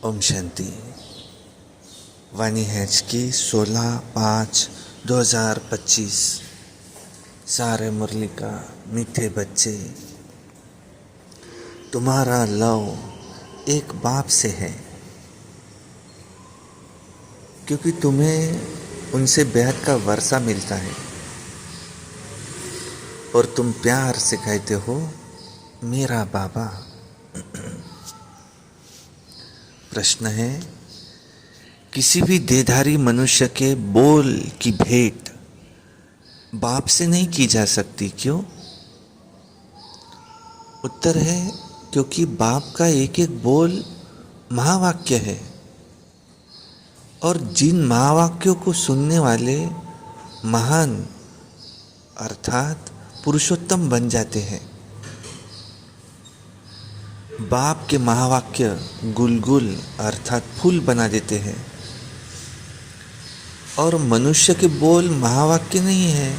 ओम शांति। वाणी hatch की 16/5/2025। सारे मुरली का मीठे बच्चे, तुम्हारा लव एक बाप से है, क्योंकि तुम्हें उनसे बेहद का वर्षा मिलता है और तुम प्यार से कहते हो मेरा बाबा। प्रश्न है, किसी भी देहधारी मनुष्य के बोल की भेंट बाप से नहीं की जा सकती, क्यों? उत्तर है, क्योंकि बाप का एक एक बोल महावाक्य है और जिन महावाक्यों को सुनने वाले महान अर्थात पुरुषोत्तम बन जाते हैं। बाप के महावाक्य गुलगुल अर्थात फूल बना देते हैं और मनुष्य के बोल महावाक्य नहीं है,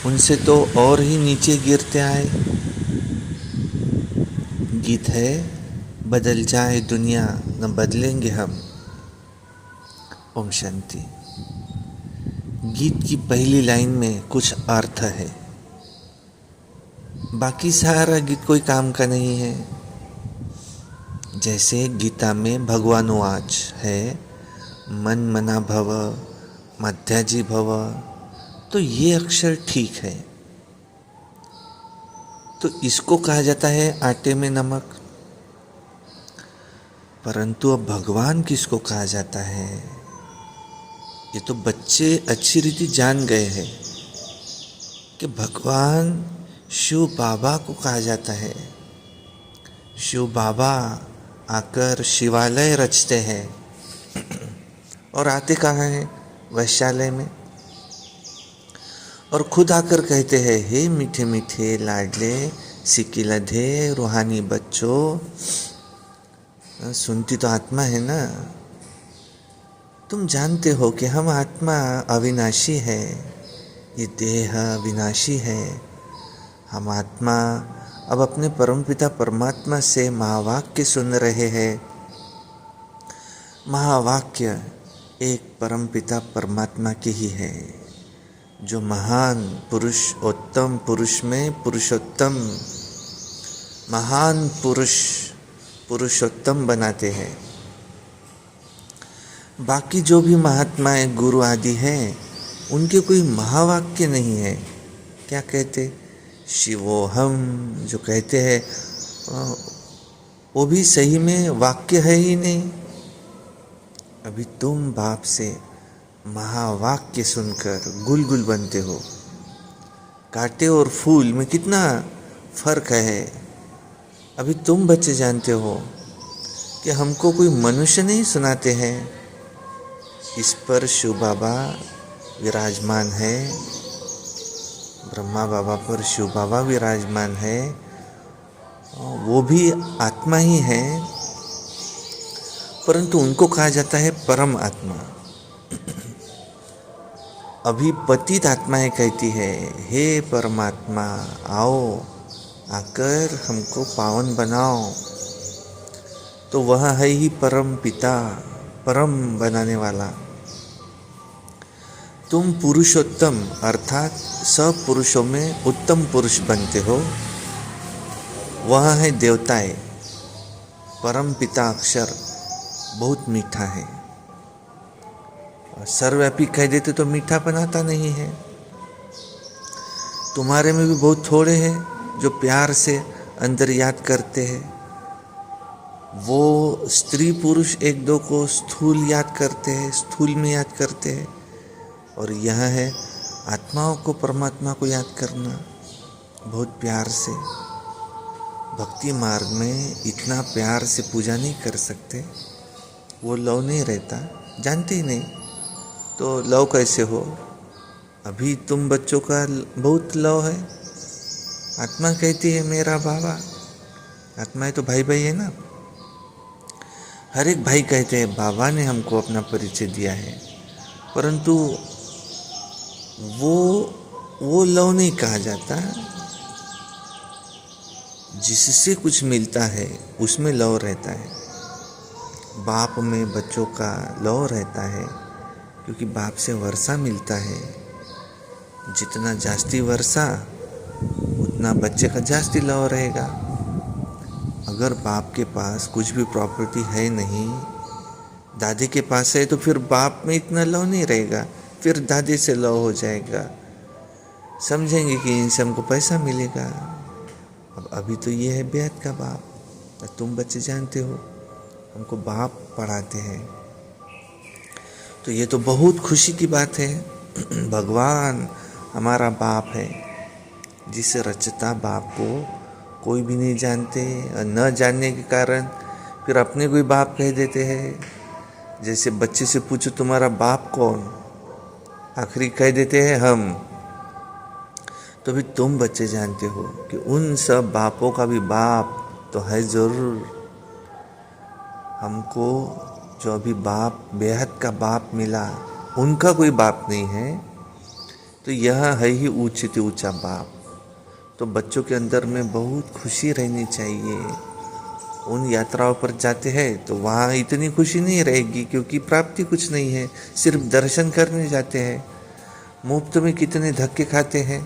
उनसे तो और ही नीचे गिरते आए। गीत है, बदल जाए दुनिया न बदलेंगे हम। ओम शांति। गीत की पहली लाइन में कुछ अर्थ है, बाकी सारा गीत कोई काम का नहीं है। जैसे गीता में भगवान वाच है, मन मना भव मध्याजी भव, तो ये अक्षर ठीक है, तो इसको कहा जाता है आटे में नमक। परंतु अब भगवान किसको कहा जाता है, ये तो बच्चे अच्छी रीति जान गए हैं कि भगवान शिव बाबा को कहा जाता है। शिव बाबा आकर शिवालय रचते हैं और आते कहाँ हैं? वैश्यालय में। और खुद आकर कहते हैं, हे मीठे मीठे लाडले सिकिलधे रूहानी बच्चों। सुनती तो आत्मा है ना, तुम जानते हो कि हम आत्मा अविनाशी है, ये देह विनाशी है। हम आत्मा अब अपने परमपिता परमात्मा से महावाक्य सुन रहे हैं। महावाक्य एक परमपिता परमात्मा की ही है, जो महान पुरुष उत्तम पुरुष में पुरुषोत्तम महान पुरुष पुरुषोत्तम बनाते हैं। बाकी जो भी महात्माएं गुरु आदि हैं, उनके कोई महावाक्य नहीं है। क्या कहते? शिवोहम जो कहते हैं वो भी सही में वाक्य है ही नहीं। अभी तुम बाप से महावाक्य सुनकर गुलगुल बनते हो। कांटे और फूल में कितना फर्क है। अभी तुम बच्चे जानते हो कि हमको कोई मनुष्य नहीं सुनाते हैं, इस पर शिव बाबा विराजमान है, ब्रह्मा बाबा पर शिव बाबा विराजमान है, वो भी आत्मा ही है, परंतु उनको कहा जाता है परम आत्मा। अभी पतित आत्माएं कहती है, हे परमात्मा आओ, आकर हमको पावन बनाओ। तो वह है ही परम पिता, परम बनाने वाला। तुम पुरुषोत्तम अर्थात सब पुरुषों में उत्तम पुरुष बनते हो। वह है देवताएं। परम पिता अक्षर बहुत मीठा है, सर्वव्यापी कह देते तो मीठा बनाता नहीं है। तुम्हारे में भी बहुत थोड़े हैं जो प्यार से अंदर याद करते हैं। वो स्त्री पुरुष एक दो को स्थूल याद करते हैं, स्थूल में याद करते हैं, और यह है आत्माओं को परमात्मा को याद करना बहुत प्यार से। भक्ति मार्ग में इतना प्यार से पूजा नहीं कर सकते, वो लव नहीं रहता, जानते ही नहीं तो लव कैसे हो। अभी तुम बच्चों का बहुत लव है। आत्मा कहती है मेरा बाबा, आत्माएं तो भाई भाई है ना। हर एक भाई कहते हैं बाबा ने हमको अपना परिचय दिया है, परंतु वो लव नहीं कहा जाता। जिससे कुछ मिलता है उसमें लव रहता है। बाप में बच्चों का लौ रहता है, क्योंकि बाप से वर्षा मिलता है। जितना जास्ती वर्षा उतना बच्चे का जास्ती लौ रहेगा। अगर बाप के पास कुछ भी प्रॉपर्टी है नहीं, दादी के पास है, तो फिर बाप में इतना लव नहीं रहेगा, फिर दादी से लव हो जाएगा। समझेंगे कि इनसे हमको पैसा मिलेगा। अब अभी तो ये है बेहद का बाप। तुम बच्चे जानते हो हमको बाप पढ़ाते हैं, तो ये तो बहुत खुशी की बात है। भगवान हमारा बाप है, जिसे रचता बाप को कोई भी नहीं जानते, और न जानने के कारण फिर अपने कोई बाप कह देते हैं। जैसे बच्चे से पूछो तुम्हारा बाप कौन, आखिरी कह देते हैं हम। तो भी तुम बच्चे जानते हो कि उन सब बापों का भी बाप तो है ज़रूर। हमको जो अभी बाप बेहद का बाप मिला, उनका कोई बाप नहीं है, तो यह है ही ऊंचे से ऊंचा बाप। तो बच्चों के अंदर में बहुत खुशी रहनी चाहिए। उन यात्राओं पर जाते हैं तो वहाँ इतनी खुशी नहीं रहेगी, क्योंकि प्राप्ति कुछ नहीं है, सिर्फ दर्शन करने जाते हैं। मुफ्त में कितने धक्के खाते हैं।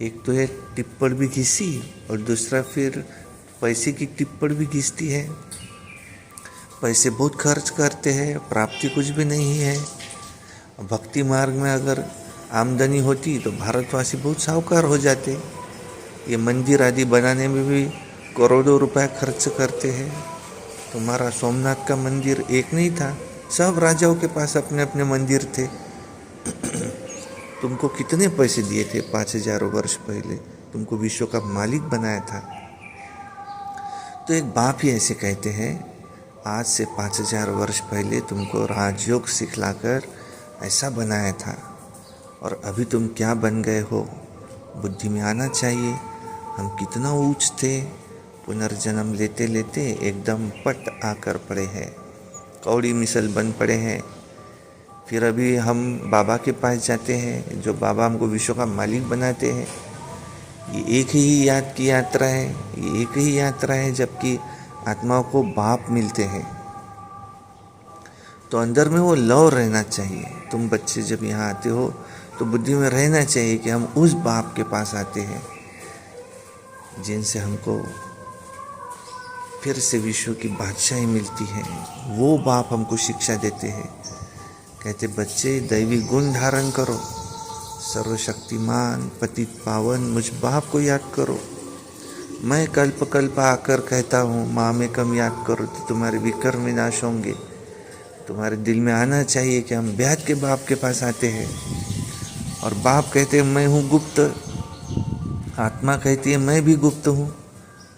एक तो है टिप्पण भी घिसी, और दूसरा फिर पैसे की टिप्पण भी घिसती है। पैसे बहुत खर्च करते हैं, प्राप्ति कुछ भी नहीं है। भक्ति मार्ग में अगर आमदनी होती तो भारतवासी बहुत साहूकार हो जाते। ये मंदिर आदि बनाने में भी करोड़ों रुपए खर्च करते हैं। तुम्हारा सोमनाथ का मंदिर एक नहीं था, सब राजाओं के पास अपने अपने मंदिर थे। तुमको कितने पैसे दिए थे 5000 वर्ष पहले, तुमको विश्व का मालिक बनाया था। तो एक बाप ही ऐसे कहते हैं, आज से 5000 वर्ष पहले तुमको राजयोग सिखलाकर ऐसा बनाया था, और अभी तुम क्या बन गए हो, बुद्धि में आना चाहिए। हम कितना ऊंच थे, पुनर्जन्म लेते लेते एकदम पट आकर पड़े हैं, कौड़ी मिसल बन पड़े हैं। फिर अभी हम बाबा के पास जाते हैं, जो बाबा हमको विश्व का मालिक बनाते हैं। ये एक ही याद की यात्रा है, ये एक ही यात्रा है, जबकि आत्माओं को बाप मिलते हैं। तो अंदर में वो लव रहना चाहिए। तुम बच्चे जब यहाँ आते हो तो बुद्धि में रहना चाहिए कि हम उस बाप के पास आते हैं, जिनसे हमको फिर से विश्व की बादशाही मिलती है। वो बाप हमको शिक्षा देते हैं, कहते बच्चे दैवी गुण धारण करो, सर्वशक्तिमान पतित पावन मुझ बाप को याद करो। मैं कल्प कल्प आकर कहता हूँ माँ में कम याद करो तो तुम्हारे विकर्म विनाश होंगे। तुम्हारे दिल में आना चाहिए कि हम ब्याज के बाप के पास आते हैं, और बाप कहते हैं मैं हूँ गुप्त, आत्मा कहती है मैं भी गुप्त हूँ।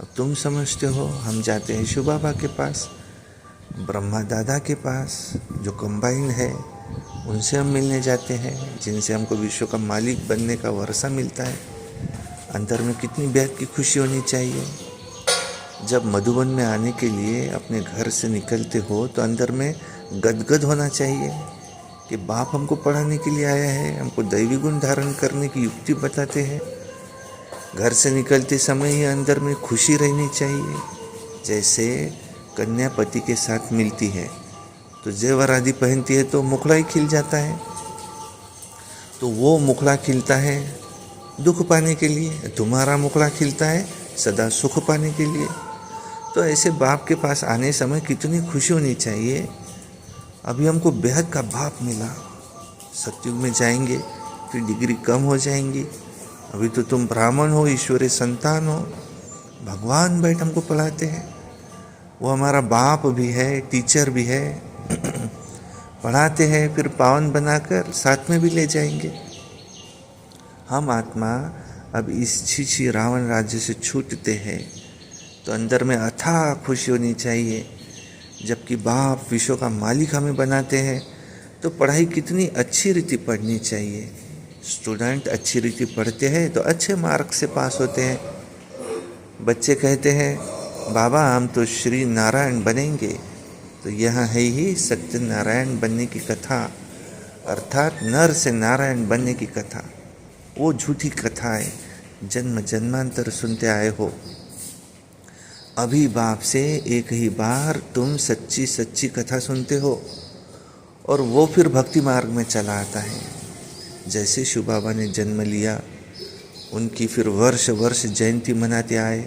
अब तुम समझते हो, हम जाते हैं शिव बाबा के पास, ब्रह्मा दादा के पास जो कंबाइन है, उनसे हम मिलने जाते हैं, जिनसे हमको विश्व का मालिक बनने का वर्षा मिलता है। अंदर में कितनी बेहद की खुशी होनी चाहिए। जब मधुबन में आने के लिए अपने घर से निकलते हो तो अंदर में गदगद होना चाहिए कि बाप हमको पढ़ाने के लिए आया है, हमको दैवी गुण धारण करने की युक्ति बताते हैं। घर से निकलते समय ही अंदर में खुशी रहनी चाहिए। जैसे कन्या पति के साथ मिलती है तो जेवर आदि पहनती है तो मुखड़ा ही खिल जाता है, तो वो मुखड़ा खिलता है दुख पाने के लिए, तुम्हारा मुखड़ा खिलता है सदा सुख पाने के लिए। तो ऐसे बाप के पास आने समय कितनी खुशी होनी चाहिए। अभी हमको बेहद का बाप मिला, सतयुग में जाएंगे फिर डिग्री कम हो जाएंगी। अभी तो तुम ब्राह्मण हो, ईश्वरीय संतान हो, भगवान बैठ हमको पढ़ाते हैं। वो हमारा बाप भी है, टीचर भी है, पढ़ाते हैं, फिर पावन बनाकर साथ में भी ले जाएंगे। हम आत्मा अब इस छी रावण राज्य से छूटते हैं तो अंदर में अथाह खुशी होनी चाहिए। जबकि बाप विश्व का मालिक हमें बनाते हैं तो पढ़ाई कितनी अच्छी रीति पढ़नी चाहिए। स्टूडेंट अच्छी रीति पढ़ते हैं तो अच्छे मार्क्स से पास होते हैं। बच्चे कहते हैं बाबा हम तो श्री नारायण बनेंगे, तो यह है ही सत्यनारायण बनने की कथा, अर्थात नर से नारायण बनने की कथा। वो झूठी कथा है, जन्म जन्मांतर सुनते आए हो। अभी बाप से एक ही बार तुम सच्ची सच्ची कथा सुनते हो और वो फिर भक्ति मार्ग में चला आता है। जैसे शिव बाबा ने जन्म लिया, उनकी फिर वर्ष वर्ष जयंती मनाते आए।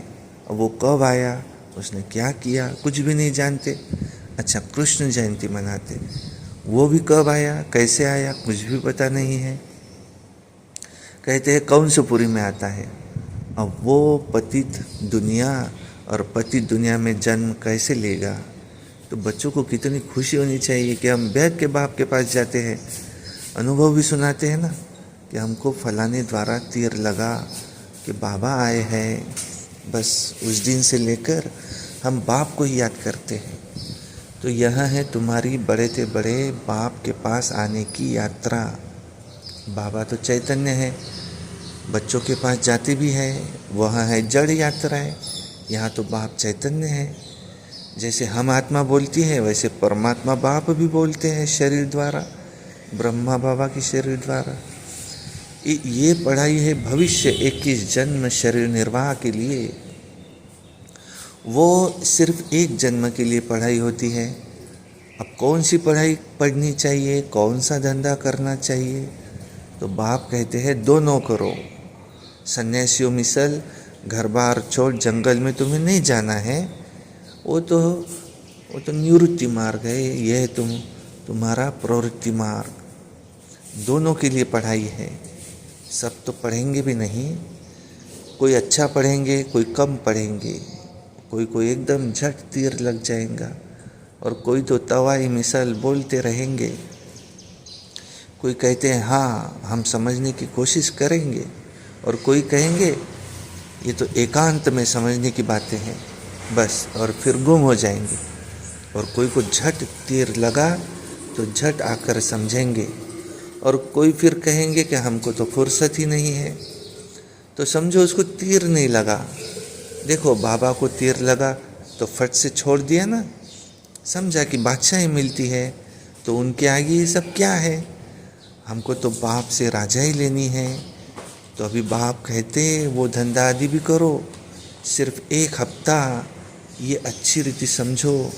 अब वो कब आया, उसने क्या किया, कुछ भी नहीं जानते। अच्छा, कृष्ण जयंती मनाते, वो भी कब आया, कैसे आया, कुछ भी पता नहीं है। कहते हैं कंसपुरी में आता है। अब वो पतित दुनिया और पतित दुनिया में जन्म कैसे लेगा। तो बच्चों को कितनी खुशी होनी चाहिए कि हम बैठ के बाप के पास जाते हैं, अनुभव भी सुनाते हैं ना कि हमको फलाने द्वारा तीर लगा कि बाबा आए हैं। बस उस दिन से लेकर हम बाप को ही याद करते हैं। तो यह है तुम्हारी बड़े से बड़े बाप के पास आने की यात्रा। बाबा तो चैतन्य है, बच्चों के पास जाते भी है, वह है जड़ यात्रा है। यहाँ तो बाप चैतन्य है। जैसे हम आत्मा बोलती है, वैसे परमात्मा बाप भी बोलते हैं शरीर द्वारा, ब्रह्मा बाबा के शरीर द्वारा। ये पढ़ाई है भविष्य 21 जन्म शरीर निर्वाह के लिए। वो सिर्फ एक जन्म के लिए पढ़ाई होती है। अब कौन सी पढ़ाई पढ़नी चाहिए, कौन सा धंधा करना चाहिए, तो बाप कहते हैं दोनों करो। सन्यासियों मिसल घर बार छोड़ जंगल में तुम्हें नहीं जाना है, वो तो निवृत्ति मार्ग है। यह तुम्हारा प्रवृत्ति मार्ग। दोनों के लिए पढ़ाई है। सब तो पढ़ेंगे भी नहीं, कोई अच्छा पढ़ेंगे, कोई कम पढ़ेंगे, कोई एकदम झट तीर लग जाएगा और कोई तो तवाई मिसल बोलते रहेंगे। कोई कहते हैं हाँ हम समझने की कोशिश करेंगे, और कोई कहेंगे ये तो एकांत में समझने की बातें हैं बस, और फिर गुम हो जाएंगे। और कोई को झट तीर लगा तो झट आकर समझेंगे, और कोई फिर कहेंगे कि हमको तो फुर्सत ही नहीं है। तो समझो उसको तीर नहीं लगा। देखो बाबा को तीर लगा तो फट से छोड़ दिया ना, समझा कि बादशाही मिलती है, तो उनके आगे ये सब क्या है, हमको तो बाप से राजा ही लेनी है। तो अभी बाप कहते वो धंधा आदि भी करो, सिर्फ 1 हफ्ता ये अच्छी रीति समझो।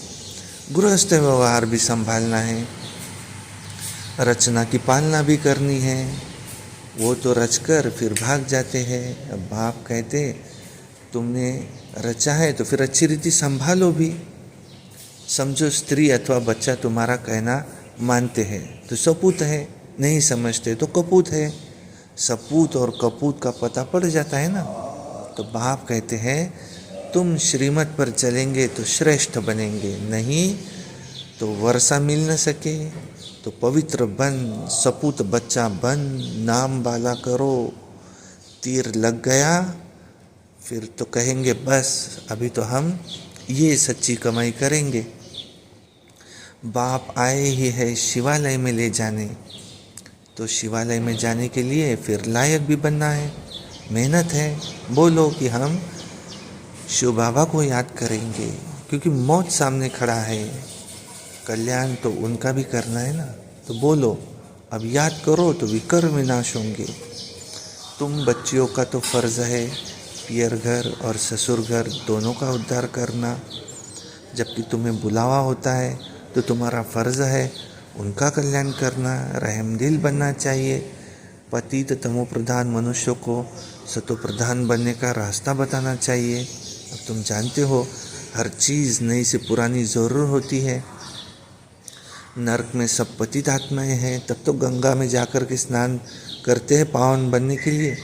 गृहस्थ व्यवहार भी संभालना है, रचना की पालना भी करनी है। वो तो रचकर फिर भाग जाते हैं। अब बाप कहते तुमने रचा है तो फिर अच्छी रीति संभालो भी। समझो स्त्री अथवा बच्चा तुम्हारा कहना मानते हैं तो सपूत है, नहीं समझते तो कपूत है। सपूत और कपूत का पता पड़ जाता है ना। तो बाप कहते हैं तुम श्रीमत पर चलेंगे तो श्रेष्ठ बनेंगे, नहीं तो वर्षा मिल न सके तो पवित्र बन, सपूत बच्चा बन, नाम वाला करो। तीर लग गया फिर तो कहेंगे बस अभी तो हम ये सच्ची कमाई करेंगे। बाप आए ही है शिवालय में ले जाने, तो शिवालय में जाने के लिए फिर लायक भी बनना है, मेहनत है। बोलो कि हम शिव बाबा को याद करेंगे, क्योंकि मौत सामने खड़ा है, कल्याण तो उनका भी करना है ना। तो बोलो अब याद करो तो विकर्म विनाश होंगे। तुम बच्चियों का तो फर्ज है पियर घर और ससुर घर दोनों का उद्धार करना। जबकि तुम्हें बुलावा होता है तो तुम्हारा फर्ज है उनका कल्याण करना, रहमदिल बनना चाहिए। पतित तमो प्रधान मनुष्यों को सतो प्रधान बनने का रास्ता बताना चाहिए। अब तुम जानते हो हर चीज़ नई से पुरानी ज़रूर होती है। नरक में सब पतित आत्माएं हैं, तब तो गंगा में जाकर के स्नान करते हैं पावन बनने के लिए।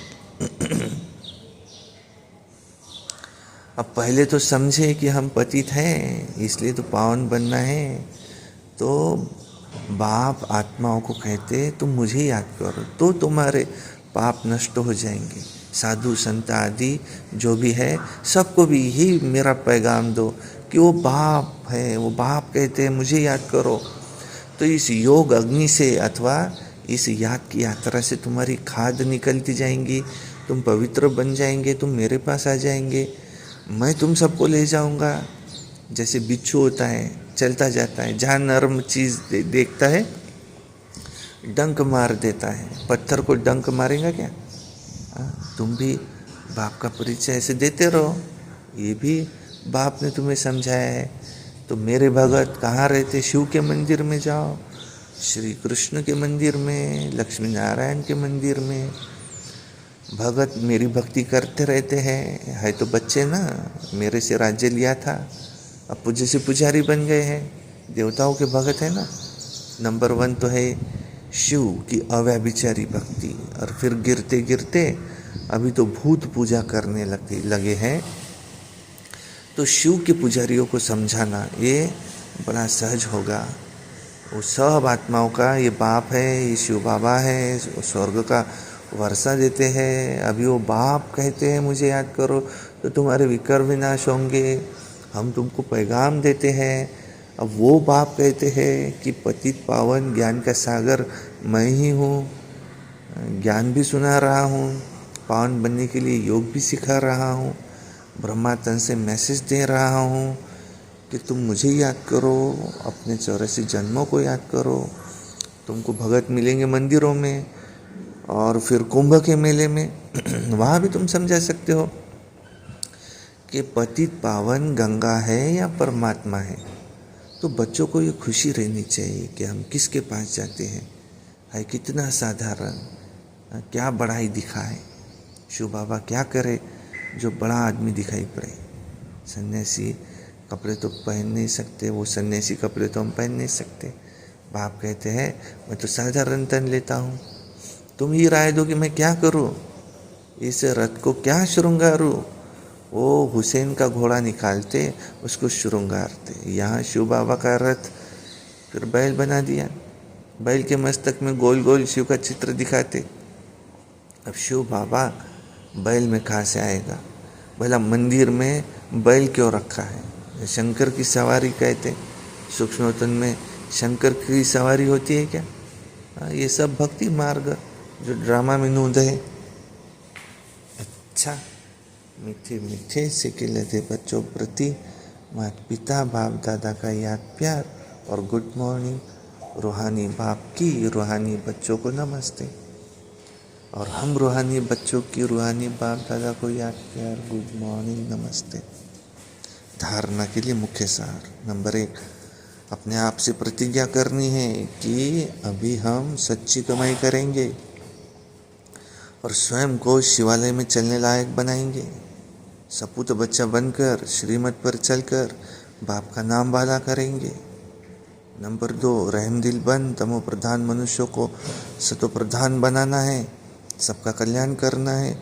अब पहले तो समझे कि हम पतित हैं, इसलिए तो पावन बनना है। तो बाप आत्माओं को कहते तुम मुझे याद करो तो तुम्हारे पाप नष्ट हो जाएंगे। साधु संत आदि जो भी है सबको भी यही मेरा पैगाम दो कि वो बाप है, वो बाप कहते हैं मुझे याद करो। तो इस योग अग्नि से अथवा इस याद की यात्रा से तुम्हारी खाद निकलती जाएंगी, तुम पवित्र बन जाएंगे, तुम मेरे पास आ जाएंगे, मैं तुम सबको ले जाऊंगा। जैसे बिच्छू होता है चलता जाता है, जहाँ नर्म चीज़ देखता है डंक मार देता है। पत्थर को डंक मारेगा क्या? तुम भी बाप का परिचय ऐसे देते रहो, ये भी बाप ने तुम्हें समझाया है। तो मेरे भगत कहाँ रहते? शिव के मंदिर में जाओ, श्री कृष्ण के मंदिर में, लक्ष्मी नारायण के मंदिर में। भगत मेरी भक्ति करते रहते हैं, है तो बच्चे ना, मेरे से राज्य लिया था, अब पूज्य से पुजारी बन गए हैं, देवताओं के भगत है ना। नंबर 1 तो है शिव की अव्यभिचारी भक्ति, और फिर गिरते गिरते अभी तो भूत पूजा करने लगे हैं। तो शिव के पुजारियों को समझाना ये बड़ा सहज होगा। वो सब आत्माओं का ये बाप है, ये शिव बाबा है, स्वर्ग का वर्षा देते हैं। अभी वो बाप कहते हैं मुझे याद करो तो तुम्हारे विकर विनाश होंगे, हम तुमको पैगाम देते हैं। अब वो बाप कहते हैं कि पतित पावन ज्ञान का सागर मैं ही हूँ, ज्ञान भी सुना रहा हूँ, पावन बनने के लिए योग भी सिखा रहा हूँ, ब्रह्मा तन से मैसेज दे रहा हूँ कि तुम मुझे याद करो, अपने 84 जन्मों को याद करो। तुमको भगत मिलेंगे मंदिरों में और फिर कुंभ के मेले में वहाँ भी तुम समझा सकते हो कि पतित पावन गंगा है या परमात्मा है। तो बच्चों को ये खुशी रहनी चाहिए कि हम किसके पास जाते हैं, है कितना साधारण, क्या बड़ाई दिखाए, शिव बाबा क्या करे जो बड़ा आदमी दिखाई पड़े। सन्यासी कपड़े तो पहन नहीं सकते, वो सन्यासी कपड़े तो हम पहन नहीं सकते। बाप कहते हैं मैं तो साधारण तन लेता हूँ, तुम ही राय दो कि मैं क्या करूँ, इस रथ को क्या श्रृंगारूँ। वो हुसैन का घोड़ा निकालते, उसको श्रृंगारते। यहाँ शिव बाबा का रथ फिर बैल बना दिया, बैल के मस्तक में गोल गोल शिव का चित्र दिखाते। अब शिव बाबा बैल में कहाँ से आएगा? भला मंदिर में बैल क्यों रखा है? शंकर की सवारी कहते, सूक्ष्मतन में शंकर की सवारी होती है क्या? ये सब भक्ति मार्ग जो ड्रामा में नूंद है। अच्छा, मीठे मीठे से खिलते बच्चों प्रति माता पिता बाप दादा का याद प्यार और गुड मॉर्निंग। रूहानी बाप की रूहानी बच्चों को नमस्ते, और हम रूहानी बच्चों की रूहानी बाप दादा को याद प्यार गुड मॉर्निंग नमस्ते। धारणा के लिए मुख्य सार नंबर 1, अपने आप से प्रतिज्ञा करनी है कि अभी हम सच्ची कमाई करेंगे और स्वयं को शिवालय में चलने लायक बनाएंगे। सपूत बच्चा बनकर श्रीमत पर चलकर बाप का नाम वाला करेंगे। नंबर 2, रहम दिल बन तमो प्रधान मनुष्यों को सतो प्रधान बनाना है, सबका कल्याण करना है।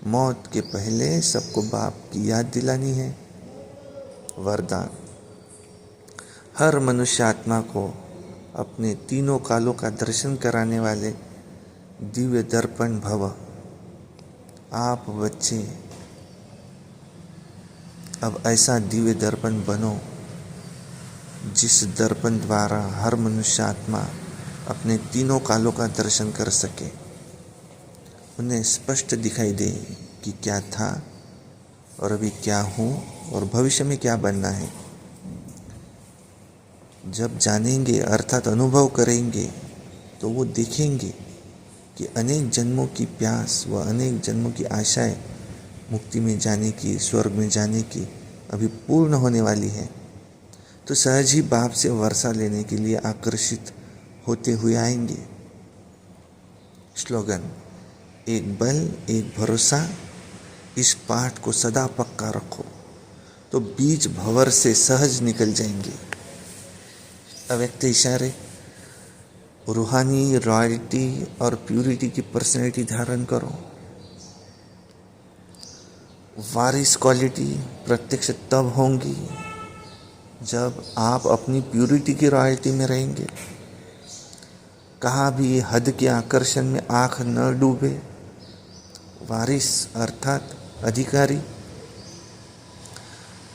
मौत के पहले सबको बाप की याद दिलानी है। वरदान, हर मनुष्य आत्मा को अपने तीनों कालों का दर्शन कराने वाले दिव्य दर्पण भव। आप बच्चे अब ऐसा दिव्य दर्पण बनो जिस दर्पण द्वारा हर मनुष्य आत्मा अपने तीनों कालों का दर्शन कर सके, उन्हें स्पष्ट दिखाई दे कि क्या था और अभी क्या हूँ और भविष्य में क्या बनना है। जब जानेंगे अर्थात अनुभव करेंगे तो वो देखेंगे कि अनेक जन्मों की प्यास व अनेक जन्मों की आशाएं मुक्ति में जाने की, स्वर्ग में जाने की अभी पूर्ण होने वाली है। तो सहज ही बाप से वर्षा लेने के लिए आकर्षित होते हुए आएंगे। स्लोगन, एक बल एक भरोसा, इस पाठ को सदा पक्का रखो तो बीज भंवर से सहज निकल जाएंगे। अव्यक्त इशारे, रूहानी रॉयल्टी और प्यूरिटी की पर्सनैलिटी धारण करो। वारिस क्वालिटी प्रत्यक्ष तब होंगी जब आप अपनी प्यूरिटी की रॉयल्टी में रहेंगे। कहाँ भी हद के आकर्षण में आँख न डूबे। वारिस अर्थात अधिकारी,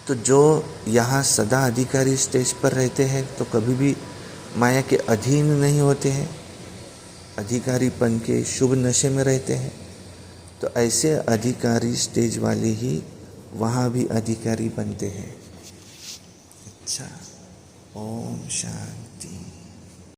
तो जो यहाँ सदा अधिकारी स्टेज पर रहते हैं तो कभी भी माया के अधीन नहीं होते हैं, अधिकारीपन के शुभ नशे में रहते हैं। तो ऐसे अधिकारी स्टेज वाले ही वहाँ भी अधिकारी बनते हैं। अच्छा, ओम शांति।